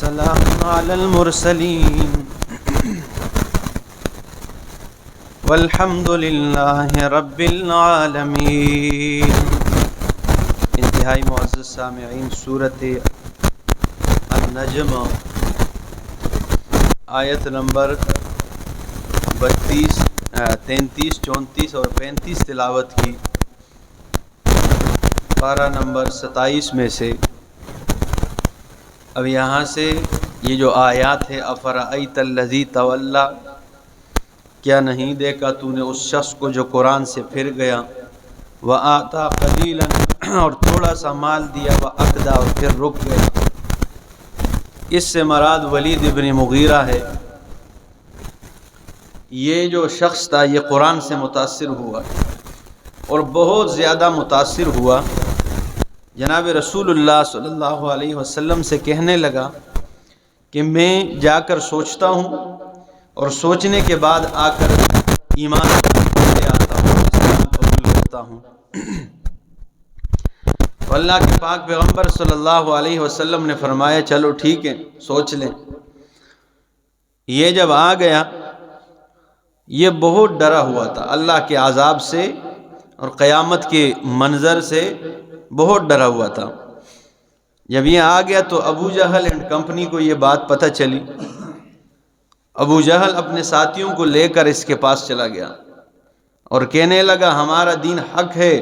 وسلام علی المرسلین والحمد للہ رب العالمین۔ انتہائی معزز سامعین، سورۃ النجم آیت نمبر 32، 33، 34 اور 35 تلاوت کی، پارہ نمبر 27 میں سے۔ اب یہاں سے یہ جو آیات ہے، افرأیت الذی تولی، کیا نہیں دیکھا تو نے اس شخص کو جو قرآن سے پھر گیا، وآتا قلیلا، اور تھوڑا سا مال دیا، واکدا، اور پھر رک گیا۔ اس سے مراد ولید ابن مغیرہ ہے۔ یہ جو شخص تھا یہ قرآن سے متاثر ہوا اور بہت زیادہ متاثر ہوا۔ جناب رسول اللہ صلی اللہ علیہ وسلم سے کہنے لگا کہ میں جا کر سوچتا ہوں اور سوچنے کے بعد آ کر ایمان لے آتا ہوں، اسلام قبول کرتا ہوں۔ تو اللہ کے پاک پیغمبر صلی اللہ علیہ وسلم نے فرمایا چلو ٹھیک ہے، سوچ لیں۔ یہ جب آ گیا، یہ بہت ڈرا ہوا تھا اللہ کے عذاب سے اور قیامت کے منظر سے، بہت ڈرا ہوا تھا۔ جب یہ آ گیا تو ابو جہل اینڈ کمپنی کو یہ بات پتہ چلی۔ ابو جہل اپنے ساتھیوں کو لے کر اس کے پاس چلا گیا اور کہنے لگا ہمارا دین حق ہے،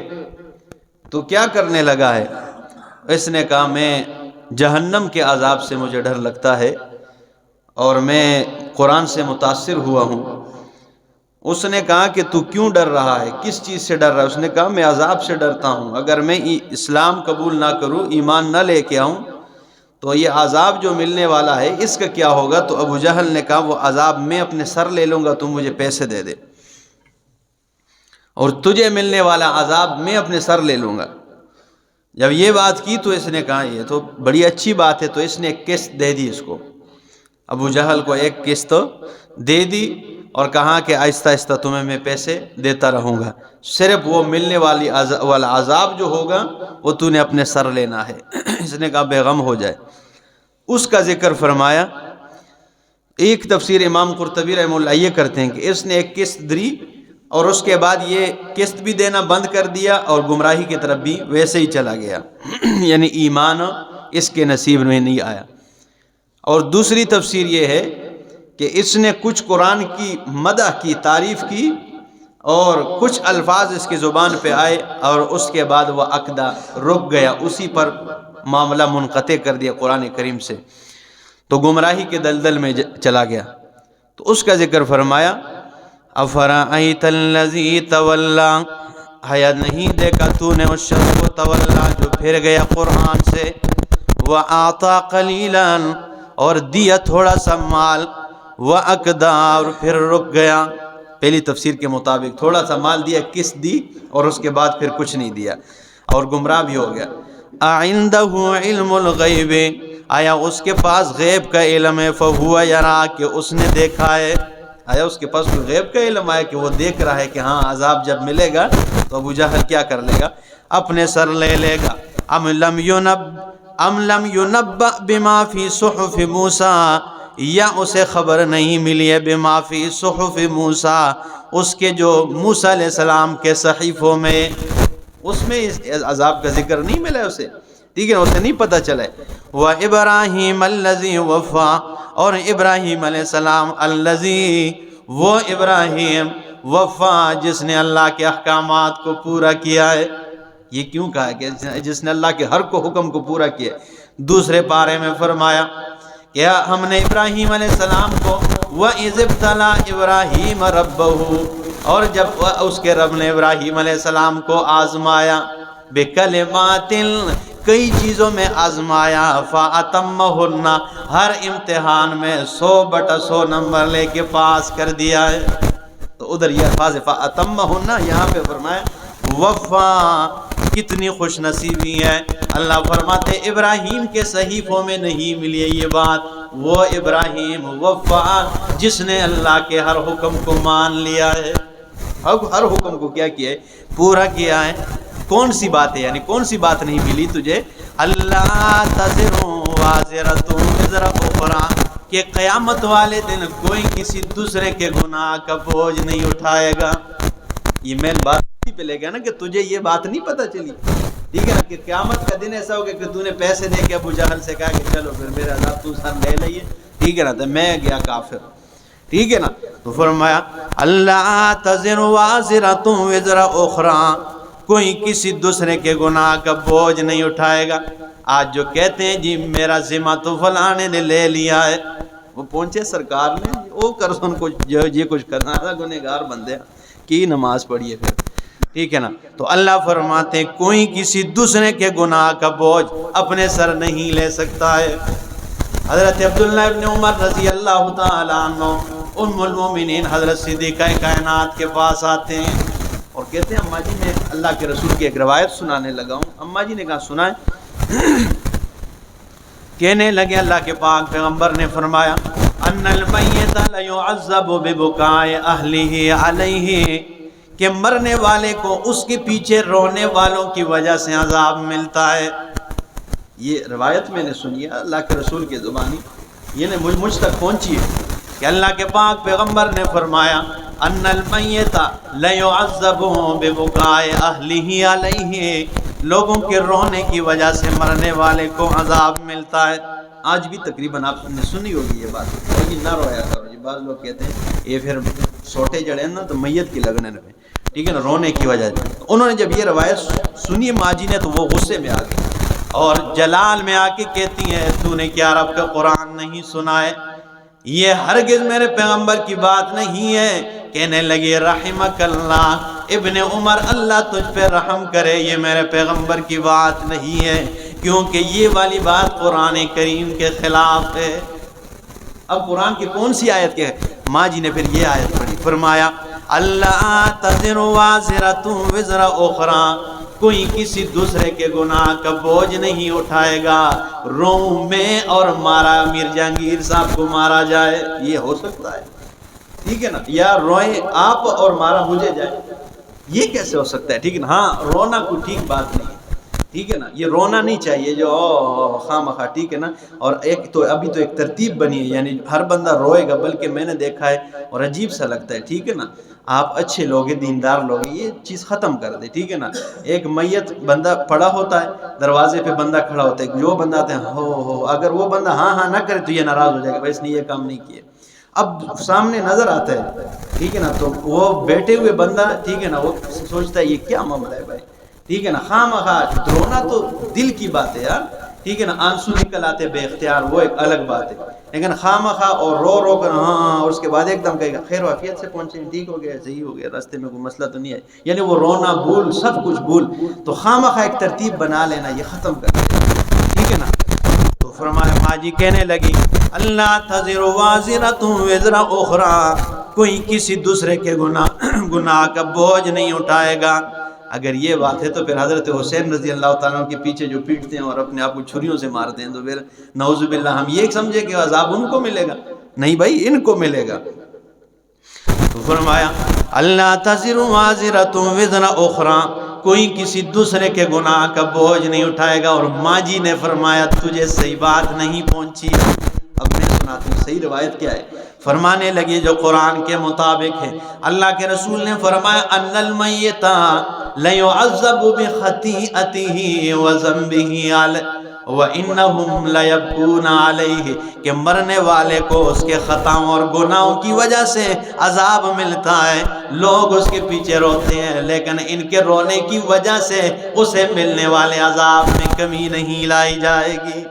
تو کیا کرنے لگا ہے؟ اس نے کہا میں جہنم کے عذاب سے مجھے ڈر لگتا ہے اور میں قرآن سے متاثر ہوا ہوں۔ اس نے کہا کہ تو کیوں ڈر رہا ہے، کس چیز سے ڈر رہا ہے؟ اس نے کہا میں عذاب سے ڈرتا ہوں، اگر میں اسلام قبول نہ کروں، ایمان نہ لے کے آؤں تو یہ عذاب جو ملنے والا ہے اس کا کیا ہوگا؟ تو ابو جہل نے کہا وہ عذاب میں اپنے سر لے لوں گا، تم مجھے پیسے دے دے، اور تجھے ملنے والا عذاب میں اپنے سر لے لوں گا۔ جب یہ بات کی تو اس نے کہا یہ تو بڑی اچھی بات ہے، تو اس نے ایک قسط دے دی اس کو، ابو جہل کو ایک قسط دے دی اور کہا کہ آہستہ آہستہ تمہیں میں پیسے دیتا رہوں گا، صرف وہ ملنے والا عذاب جو ہوگا وہ تو نے اپنے سر لینا ہے۔ اس نے کہا بے غم ہو جائے۔ اس کا ذکر فرمایا۔ ایک تفسیر امام قرطبی رحمہ اللہ یہ کرتے ہیں کہ اس نے ایک قسط دی اور اس کے بعد یہ قسط بھی دینا بند کر دیا اور گمراہی کی طرف بھی ویسے ہی چلا گیا، یعنی ایمان اس کے نصیب میں نہیں آیا۔ اور دوسری تفسیر یہ ہے کہ اس نے کچھ قرآن کی مدح کی، تعریف کی، اور کچھ الفاظ اس کی زبان پہ آئے اور اس کے بعد وہ عقدہ رک گیا، اسی پر معاملہ منقطع کر دیا قرآن کریم سے، تو گمراہی کے دلدل میں چلا گیا۔ تو اس کا ذکر فرمایا افرأیت الذی تولی، حیا نہیں دیکھا تو نے اس شخص کو تولا جو پھر گیا قرآن سے، وآتا قلیلا، اور دیا تھوڑا سا مال، وَأَكْدَا، اور پھر رک گیا۔ پہلی تفسیر کے مطابق تھوڑا سا مال دیا، قسط دی، اور اس کے بعد پھر کچھ نہیں دیا اور گمراہ بھی ہو گیا۔ أَعِندَهُ عِلْمُ الْغَيْبِ، آیا اس کے پاس غیب کا علم ہے؟ فَهُوَ يَرَىٰ، کہ اس نے دیکھا ہے۔ آیا اس کے پاس کوئی غیب کا علم آیا کہ وہ دیکھ رہا ہے کہ ہاں عذاب جب ملے گا تو ابو جہل کیا کر لے گا؟ اپنے سر لے لے گا۔ أَمْ لَمْ يُنَبَّأْ بِمَا فِي صُحُفِ مُوسَىٰ، یا اسے خبر نہیں ملی ہے بما فی صحف موسیٰ، اس کے جو موسیٰ علیہ السلام کے صحیفوں میں، اس میں اس عذاب کا ذکر نہیں ملا ہے اسے، ٹھیک ہے، اسے نہیں پتہ چلا ہے۔ وَإِبْرَاهِيمَ الَّذِي وَفَّىٰ، اور ابراہیم علیہ السلام، الذی، وہ ابراہیم، وفا، جس نے اللہ کے احکامات کو پورا کیا ہے۔ یہ کیوں کہا کہ جس نے اللہ کے ہر حکم کو پورا کیا؟ دوسرے پارے میں فرمایا کہ ہم نے ابراہیم علیہ السلام کو وَإِذِ ابْتَلَىٰ إِبْرَاهِيمَ رَبَّهُ، اور جب اس کے رب نے ابراہیم علیہ السلام کو آزمایا، بِكَلِمَاتٍ، کئی چیزوں میں آزمایا، فَأَتَمَّهُنَّ، ہر امتحان میں 100/100 نمبر لے کے پاس کر دیا ہے۔ تو ادھر یہ الفاظ فَأَتَمَّهُنَّ، یہاں پہ فرمایا وفا، کتنی خوش نصیبی ہے۔ اللہ فرماتے ابراہیم کے صحیفوں میں نہیں ملی ہے یہ بات، وہ ابراہیم وفا جس نے اللہ کے ہر حکم کو مان لیا ہے، ہر حکم کو کیا کیا ہے؟ پورا کیا ہے۔ کون سی بات ہے، یعنی کون سی بات نہیں ملی تجھے؟ اللہ تزر وازرۃ وزر اخرى، کہ قیامت والے دن کوئی کسی دوسرے کے گناہ کا بوجھ نہیں اٹھائے گا. یہ مین بات پہ لے گیا نا کہ تجھے یہ بات نہیں پتہ چلی، ٹھیک ہے نا، کہ قیامت کا دن ایسا ہوگا کہ تو نے پیسے دے کے ابو جہل سے کہا کہ چلو پھر میرے عذاب تو سر لے لئیے، ٹھیک ہے نا، تو میں گیا کافر، ٹھیک ہے نا. تو فرمایا اللہ تزر وازرۃ وزر اخرى، کوئی کسی دوسرے کے گناہ کا بوجھ نہیں اٹھائے گا. آج جو کہتے ہیں جی میرا ذمہ تو فلانے نے لے لیا ہے، وہ پہنچے سرکار نے وہ کر سن کچھ جو یہ کچھ کرنا تھا، گنہگار بندے کی نماز پڑھیے پھر، ٹھیک ہے نا. تو اللہ فرماتے ہیں کوئی کسی دوسرے کے گناہ کا بوجھ اپنے سر نہیں لے سکتا ہے. حضرت عبداللہ ابن عمر رضی اللہ تعالیٰ عنہ ام المومنین حضرت صدیقہ کائنات کے پاس آتے ہیں اور کہتے ہیں اماں جی میں اللہ کے رسول کی ایک روایت سنانے لگا ہوں. اماں جی نے کہا سنائیں. کہنے لگے اللہ کے پاک پیغمبر نے فرمایا ان المیت لیعذب ببکاء اہلہ علیہ، کہ مرنے والے کو اس کے پیچھے رونے والوں کی وجہ سے عذاب ملتا ہے. یہ روایت میں نے سنی ہے اللہ کے رسول کی زبانی، یہ نے مجھ تک پہنچی ہے کہ اللہ کے پاک پیغمبر نے فرمایا ان المیت لیعذب ببکاء اہلہ علیہ، لوگوں کے رونے کی وجہ سے مرنے والے کو عذاب ملتا ہے. آج بھی تقریباً آپ نے سنی ہوگی یہ بات، لیکن نہ رویا کرو جی. بعض لوگ کہتے ہیں یہ پھر سوٹے جڑے نا تو میت کی لگنے لگے، ٹھیک ہے نا، رونے کی وجہ سے. انہوں نے جب یہ روایت سنی ماجی نے تو وہ غصے میں آ گئی اور جلال میں آ کے کہتی ہیں تو نے کیا رب کا قرآن نہیں سنا ہے؟ یہ ہرگز میرے پیغمبر کی بات نہیں ہے. کہنے لگے رحمک اللہ ابن عمر، اللہ تجھ پہ رحم کرے، یہ میرے پیغمبر کی بات نہیں ہے، کیونکہ یہ والی بات قرآن کریم کے خلاف ہے. اب قرآن کی کون سی آیت کے ہے؟ ماں جی نے پھر یہ آیت پڑھی، فرمایا اللہ تزر وازرۃ وزر اخرى، کوئی کسی دوسرے کے گناہ کا بوجھ نہیں اٹھائے گا. روم میں اور مارا میر جہانگیر صاحب کو مارا جائے، یہ ہو سکتا ہے، ٹھیک ہے نا، یا روئیں آپ اور مارا مجھے جائے، یہ کیسے ہو سکتا ہے، ٹھیک ہے نا. ہاں رونا کوئی ٹھیک بات نہیں ہے، ٹھیک ہے نا، یہ رونا نہیں چاہیے جو خواہ مخواہ، ٹھیک ہے نا. اور ایک تو ابھی تو ایک ترتیب بنی ہے، یعنی ہر بندہ روئے گا، بلکہ میں نے دیکھا ہے اور عجیب سا لگتا ہے، ٹھیک ہے نا. آپ اچھے لوگ ہیں، دیندار لوگ ہیں، یہ چیز ختم کر دیں، ٹھیک ہے نا. ایک میت بندہ پڑا ہوتا ہے، دروازے پہ بندہ کھڑا ہوتا ہے، جو بندہ آتے ہیں ہو، اگر وہ بندہ ہاں ہاں نہ کرے تو یہ ناراض ہو جائے گا، بھائی اس نے یہ کام نہیں کیے. اب سامنے نظر آتا ہے، ٹھیک ہے نا، تو وہ بیٹھے ہوئے بندہ، ٹھیک ہے نا، وہ سوچتا ہے یہ کیا معاملہ ہے بھائی، ٹھیک ہے نا. خواہ مخواہ رونا تو دل کی بات ہے یار، ٹھیک ہے نا، آنسو نکل آتے بے اختیار، وہ ایک الگ بات ہے. لیکن خواہ مخواہ اور رو رو کر ہاں، اور اس کے بعد ایک دم کہے گا خیر وافیت سے پہنچے، ٹھیک ہو گیا، صحیح ہو گیا، راستے میں کوئی مسئلہ تو نہیں ہے، یعنی وہ رونا بھول، سب کچھ بھول. تو خواہ مخواہ ایک ترتیب بنا لینا، یہ ختم کر دینا، ٹھیک ہے نا. تو فرمایا ماں جی کہنے لگی اللہ تزر وازرۃ وزر اخرى، کوئی کسی دوسرے کے گناہ کا بوجھ نہیں اٹھائے گا. اگر یہ بات ہے تو پھر حضرت حسین رضی اللہ تعالیٰ عنہ کے پیچھے جو پیٹتے ہیں اور اپنے آپ کو چھریوں سے مارتے ہیں، تو پھر نعوذ باللہ ہم یہ سمجھے کہ عذاب ان کو ملے گا، نہیں بھائی ان کو ملے گا. تو فرمایا اللہ تزر وازرۃ وزر اخرى، کوئی کسی دوسرے کے گناہ کا بوجھ نہیں اٹھائے گا. اور ماں جی نے فرمایا تجھے صحیح بات نہیں پہنچی. اب میں سناتا ہوں صحیح روایت کیا ہے. فرمانے لگی جو قرآن کے مطابق ہے، اللہ کے رسول نے فرمایا ان المیت لیعذب بخطیئتہ وذنبہ وَإِنَّهُمْ لَيَبْكُونَ عَلَيْهِ، کہ مرنے والے کو اس کے خطاؤں اور گناہوں کی وجہ سے عذاب ملتا ہے. لوگ اس کے پیچھے روتے ہیں، لیکن ان کے رونے کی وجہ سے اسے ملنے والے عذاب میں کمی نہیں لائی جائے گی.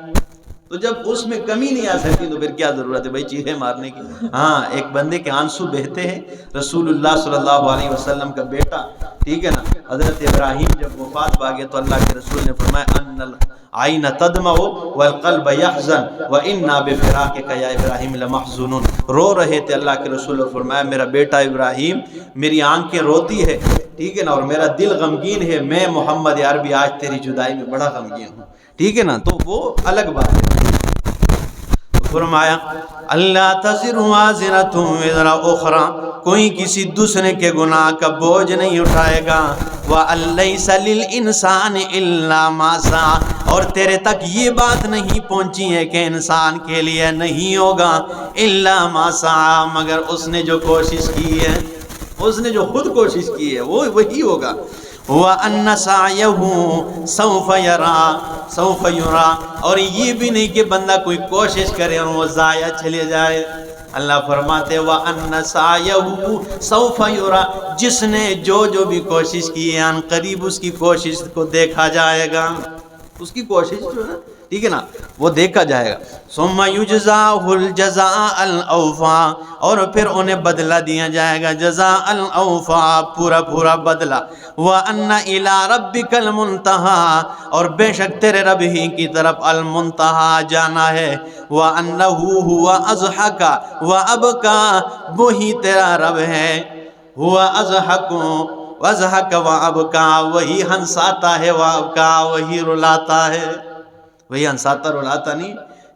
تو جب اس میں کمی نہیں آ سکتی تو پھر کیا ضرورت ہے بھائی چیخے مارنے کی. ہاں ایک بندے کے آنسو بہتے ہیں. رسول اللہ صلی اللہ علیہ وسلم کا بیٹا، ٹھیک ہے نا، حضرت ابراہیم جب وفات پا گئے تو اللہ کے رسول نے فرمایا ان العین تدمع والقلب یحزن وانا بفراقک یا ابراہیم لمحزونون. رو رہے تھے اللہ کے رسول نے فرمایا میرا بیٹا ابراہیم، میری آنکھیں روتی ہے، ٹھیک ہے نا، اور میرا دل غمگین ہے. میں محمد عربی آج تیری جدائی میں بڑا غمگین ہوں، ٹھیک ہے نا. تو وہ الگ بات ہے. فرمایا اللہ تزر وازرۃ وزر اخرى، کوئی کسی دوسرے کے گناہ کا بوجھ نہیں اٹھائے گا۔ وَأَلَّيْسَ لِلْإِنسَانِ إِلَّا مَا سَعَى، اور تیرے تک یہ بات نہیں پہنچی ہے کہ انسان کے لیے نہیں ہوگا إِلَّا مَا سَعَى، مگر اس نے جو کوشش کی ہے، اس نے جو خود کوشش کی ہے وہ وہی ہوگا۔ وَأَنَّ سَعْيَهُ سَوْفَ يُرَى، اور یہ بھی نہیں کہ بندہ کوئی کوشش کرے اور وہ ضائع چلے جائے۔ اللہ فرماتے وَأَنَّ سَعْيَهُ سَوْفَ يُرَى، جس نے جو بھی کوشش کی ہے ان قریب اس کی کوشش کو دیکھا جائے گا، اس کی کوشش جو ہے نا، ٹھیک ہے نا، وہ دیکھا جائے گا۔ ثُمَّ يُجْزَاهُ الْجَزَاءَ الْأَوْفَىٰ، اور پھر انہیں بدلہ دیا جائے گا جزاء الْأَوْفَىٰ، پورا بدلہ۔ وَأَنَّ إِلَىٰ رَبِّكَ الْمُنْتَهَىٰ، اور بے شک تیرے رب ہی کی طرف المنتہا جانا ہے۔ وَأَنَّهُ هُوَ أَضْحَكَ وَأَبْكَىٰ، وہی تیرا رب ہے، هُوَ أَضْحَكَ وَأَبْكَىٰ، وہی ہنساتا ہے، وَأَبْكَىٰ، وہی رلاتا ہے۔ وہی ہنساتا رلاتا نہیں،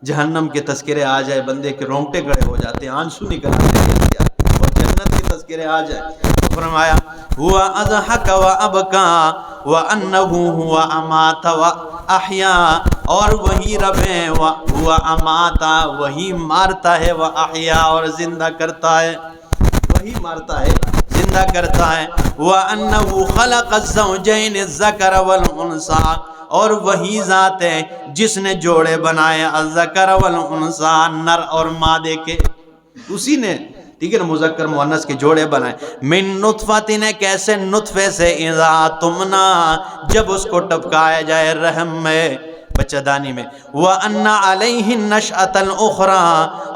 جہنم کے تذکرے آ جائے بندے کے رونگٹے کھڑے ہو جاتے ہیں، آنسو نکل آتے ہیں، اور جنت کے تذکرے آ جائے تو فرمایا هُوَ أَضْحَكَ وَأَبْكَىٰ وَأَنَّهُ هُوَ أَمَاتَ وَأَحْيَا، اور وہی رب ہے، هُوَ أَمَاتَ، وہی مارتا ہے، وَأَحْيَا، اور زندہ کرتا ہے، وہی مارتا ہے زندہ کرتا ہے۔ وَأَنَّهُ خَلَقَ الزَّوْجَيْنِ الذَّكَرَ وَالْأُنثَىٰ، اور وہی ذات ہے جس نے جوڑے بنائے الذکر والانثیٰ، نر اور مادے کے، اسی نے، ٹھیک ہے نا، مذکر مؤنث کے جوڑے بنائے۔ من نطفۃ، ایک ایسے نطفے سے، اذا تمنا، جب اس کو ٹپکایا جائے رحم میں، بچہ دانی میں۔ وَأَنَّ عَلَيْهِ النَّشْأَةَ الْأُخْرَىٰ،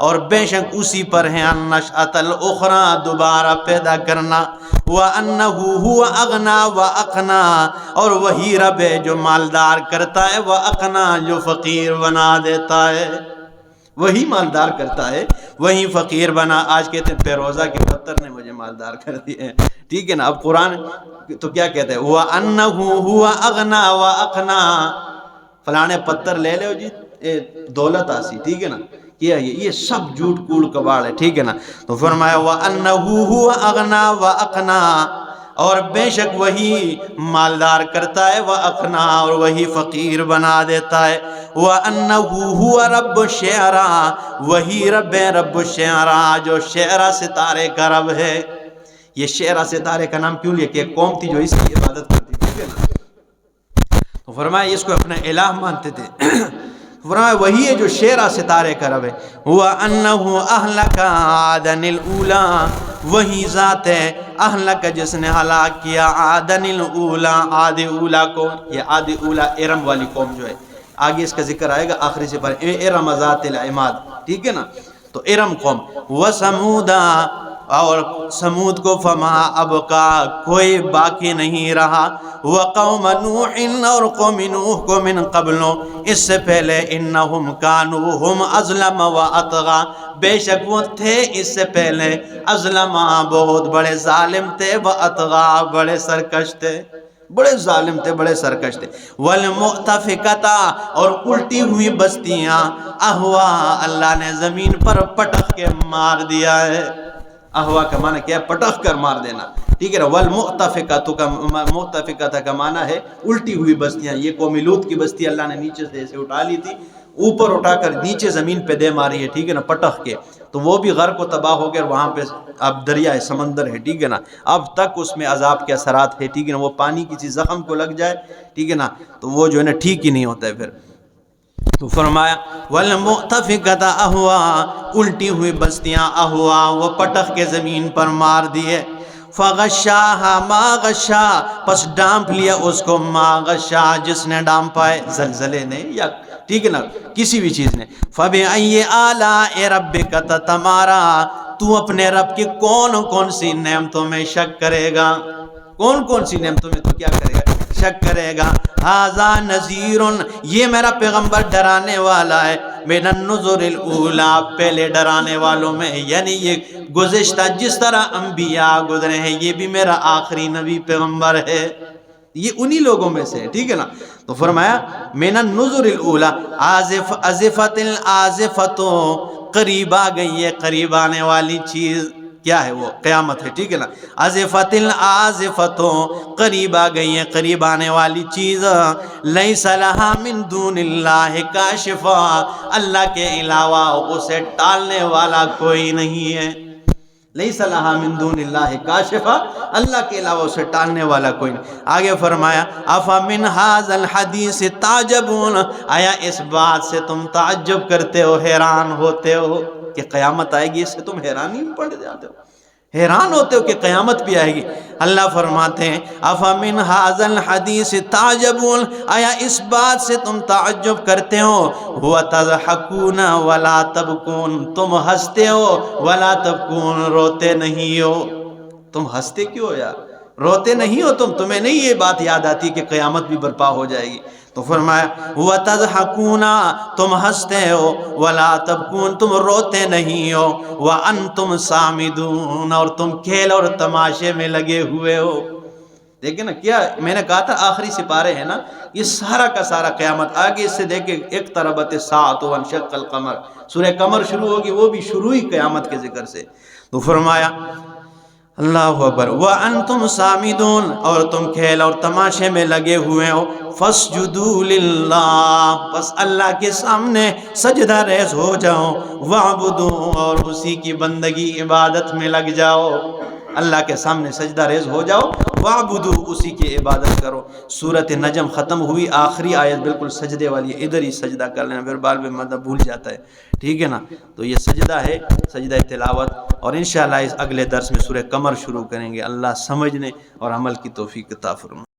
اور بے شک اسی پر ہے النشأۃ الأخرىٰ، دوبارہ پیدا کرنا۔ وَأَنَّهُ هُوَ أَغْنَىٰ وَأَقْنَىٰ، اور وہی رب ہے جو مالدار کرتا ہے، وَأَقْنَىٰ، جو فقیر بنا دیتا ہے، وہی مالدار کرتا ہے، وہی فقیر بنا۔ آج کہتے ہیں پیروزہ کے پتھر نے مجھے مالدار کر دیے، ٹھیک ہے نا، اب قرآن تو کیا کہتے ہیں، وَأَنَّهُ هُوَ أَغْنَىٰ وَأَقْنَىٰ، فلانے پتھر لے لو جی دولت آسی، ٹھیک ہے نا، کیا یہ سب جھوٹ کوڑ کباڑ ہے، ٹھیک ہے نا۔ تو فرمایا وَأَنَّهُ هُوَ أَغْنَىٰ وَأَقْنَىٰ، اور بے شک وہی مالدار کرتا ہے، وَأَقْنَىٰ، اور وہی فقیر بنا دیتا ہے۔ وَأَنَّهُ هُوَ رَبُّ الشِّعْرَىٰ، وہی رب ہے رب الشِّعْرَىٰ، جو شعرا ستارے کا رب ہے۔ یہ شعرا ستارے کا نام کیوں لیا کہ ایک قوم تھی جو اس کی عبادت کرتی، ٹھیک ہے نا، تو فرمایا اس کو اپنا الہ مانتے تھے۔ فرمایا وہی ہے جو شعرا ستارے کا رب ہے۔ وَأَنَّهُ أَهْلَكَ عَادًا الْأُولَىٰ، وہی ذات ہے اہلک جس نے ہلاک کیا عادن الاولیٰ، عاد اولیٰ کو۔ یہ عاد اولیٰ ارم والی قوم جو ہے، آگے اس کا ذکر آئے گا آخری سے پر، ارم ذات العماد، ٹھیک ہے نا، تو ارم قوم۔ وَثَمُودَ، اور سمود کو، فما ابقا، کوئی باقی نہیں رہا۔ وقوم نوح، اور قوم نوح کو، من قبل، اس سے پہلے، انہم کانوا ہم اظلم و اطغا، بے شک وہ تھے اس سے پہلے، اظلم، بہت بڑے ظالم تھے، و اطغا، بڑے سرکش تھے، بڑے ظالم تھے، بڑے سرکش تھے۔ والمؤتفکۃ، اور الٹی ہوئی بستیاں، اہوا، اللہ نے زمین پر پٹخ کے مار دیا ہے۔ اہوا کا معنی کیا ہے؟ پٹخ کر مار دینا، ٹھیک ہے نا۔ والمؤتفکۃ کا، مؤتفکۃ کا معنی ہے الٹی ہوئی بستیاں۔ یہ قوم لوط کی بستی اللہ نے نیچے سے ایسے اٹھا لی تھی، اوپر اٹھا کر نیچے زمین پہ دے ماری ہے، ٹھیک ہے نا، پٹخ کے، تو وہ بھی غرق و تباہ ہو گئے، اور وہاں پہ اب دریائے سمندر ہے، ٹھیک ہے نا، اب تک اس میں عذاب کے اثرات ہے، ٹھیک ہے نا۔ وہ پانی کسی زخم کو لگ جائے، ٹھیک ہے نا، تو وہ جو ہے نا ٹھیک ہی نہیں ہوتا ہے پھر۔ تو فرمایا والمؤتفکۃ اہوا، الٹی ہوئی بستیاں، اہوا، وہ پٹخ کے زمین پر مار دیے۔ فغشاہا ما غشا، پس ڈانپ لیا اس کو، ما غشا، جس نے ڈانپا ہے، زلزلے نے یا ٹھیک ہے نا کسی بھی چیز نے۔ فبأي آلاء ربک تتمارا، تو اپنے رب کی کون کون سی نعمتوں میں شک کرے گا، کون کون سی نعمتوں میں تو کیا کرے گا، شک کرے گا۔ ھذا نذیر، یہ میرا پیغمبر ڈرانے والا ہے، من النذر الاولیٰ، پہلے ڈرانے والوں میں، یعنی یہ گزشتہ جس طرح انبیاء گزرے ہیں، یہ بھی میرا آخری نبی پیغمبر ہے، یہ انہی لوگوں میں سے ہے، ٹھیک ہے نا۔ تو فرمایا من النذر الاولیٰ، آزفت الآزفۃ، قریب آ گئی ہے، قریب آنے والی چیز، کیا ہے وہ قیامت ہے، ٹھیک ہے نا. ازفت الازفتوں، قریب آ گئی ہیں، قریب آنے والی چیز. لیس لہا من دون اللہ کاشفا، اللہ کے علاوہ اسے ٹالنے والا کوئی نہیں ہے. لیس لہا من دون اللہ کاشفا، اللہ کے علاوہ اسے ٹالنے والا کوئی نہیں. آگے فرمایا افمن ھذا الحدیث تعجبون، آیا اس بات سے تم تعجب کرتے ہو، حیران ہوتے ہو کہ قیامت آئے گی؟ اس سے تم حیرانی میں پڑ جاتے ہو، حیران ہوتے ہو کہ قیامت بھی آئے گی. اللہ فرماتے ہیں افمن ھذا الحدیث تعجبون، آیا اس بات سے تم تعجب کرتے ہو. وتضحکون ولا تبکون، تم ہنستے ہو، ولا تبکون، روتے نہیں ہو. تم ہنستے کیوں ہو یار، روتے نہیں ہو تم، تمہیں نہیں یہ بات یاد آتی کہ قیامت بھی برپا ہو جائے گی. تو فرمایا وَتَضْحَكُونَ، تم ہنستے ہو، وَلَا تَبْكُونَ، تم روتے نہیں ہو، وَأَنْتُمْ سَامِدُونَ، اور تم کھیل اور تماشے میں لگے ہوئے ہو. دیکھیں نا کیا میں نے کہا تھا آخری سپارے ہیں نا، یہ سارا کا سارا قیامت. آگے اس سے دیکھیں اقتربت الساعۃ وانشق القمر، سورہ قمر شروع ہوگی، وہ بھی شروع ہی قیامت کے ذکر سے. تو فرمایا اللہ اکبر وَأَنْتُمْ سَامِدُونَ، اور تم کھیل اور تماشے میں لگے ہوئے ہو. فَاسْجُدُوا لِلَّهِ، پس اللہ کے سامنے سجدہ ریز ہو جاؤ. وَاعْبُدُوا، اور اسی کی بندگی عبادت میں لگ جاؤ. اللہ کے سامنے سجدہ ریز ہو جاؤ، وَاعْبُدُوا، اسی کی عبادت کرو. سورۃ نجم ختم ہوئی، آخری آیت بالکل سجدے والی ہے، ادھر ہی سجدہ کر لینا، پھر بعد میں مطلب بھول جاتا ہے، ٹھیک ہے نا. تو یہ سجدہ ہے، سجدہ تلاوت. اور انشاءاللہ اس اگلے درس میں سورہ قمر شروع کریں گے. اللہ سمجھنے اور عمل کی توفیق عطا فرمائے.